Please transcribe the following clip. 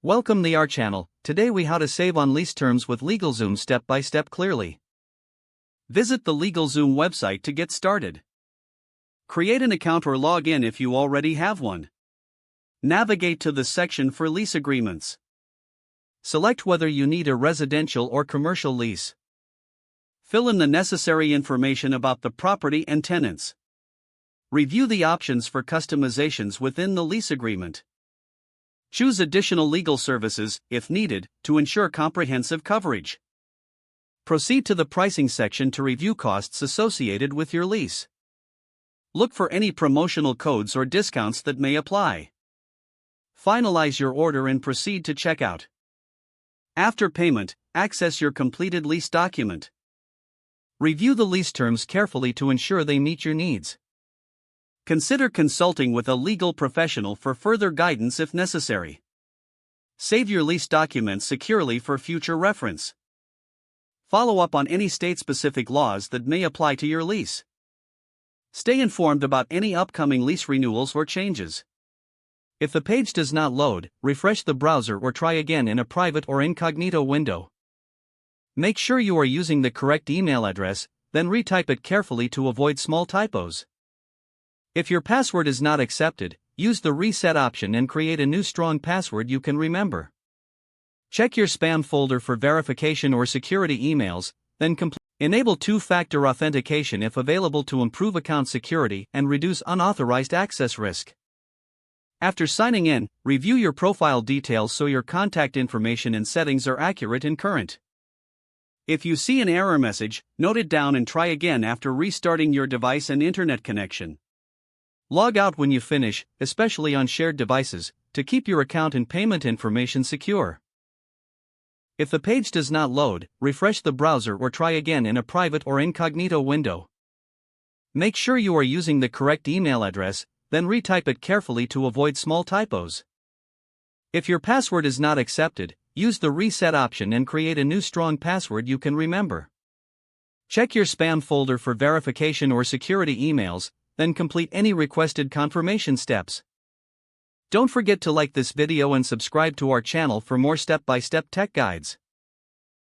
Welcome to our channel. Today we how to save on lease terms with LegalZoom step by step clearly. Visit the LegalZoom website to get started. Create an account or log in if you already have one. Navigate to the section for lease agreements. Select whether you need a residential or commercial lease. Fill in the necessary information about the property and tenants. Review the options for customizations within the lease agreement. Choose additional legal services, if needed, to ensure comprehensive coverage. Proceed to the pricing section to review costs associated with your lease. Look for any promotional codes or discounts that may apply. Finalize your order and proceed to checkout. After payment, access your completed lease document. Review the lease terms carefully to ensure they meet your needs. Consider consulting with a legal professional for further guidance if necessary. Save your lease documents securely for future reference. Follow up on any state-specific laws that may apply to your lease. Stay informed about any upcoming lease renewals or changes. If the page does not load, refresh the browser or try again in a private or incognito window. Make sure you are using the correct email address, then retype it carefully to avoid small typos. If your password is not accepted, use the reset option and create a new strong password you can remember. Check your spam folder for verification or security emails, then enable two-factor authentication if available to improve account security and reduce unauthorized access risk. After signing in, review your profile details so your contact information and settings are accurate and current. If you see an error message, note it down and try again after restarting your device and internet connection. Log out when you finish, especially on shared devices, to keep your account and payment information secure. If the page does not load, refresh the browser or try again in a private or incognito window. Make sure you are using the correct email address, then retype it carefully to avoid small typos. If your password is not accepted, use the reset option and create a new strong password you can remember. Check your spam folder for verification or security emails, then complete any requested confirmation steps. Don't forget to like this video and subscribe to our channel for more step-by-step tech guides.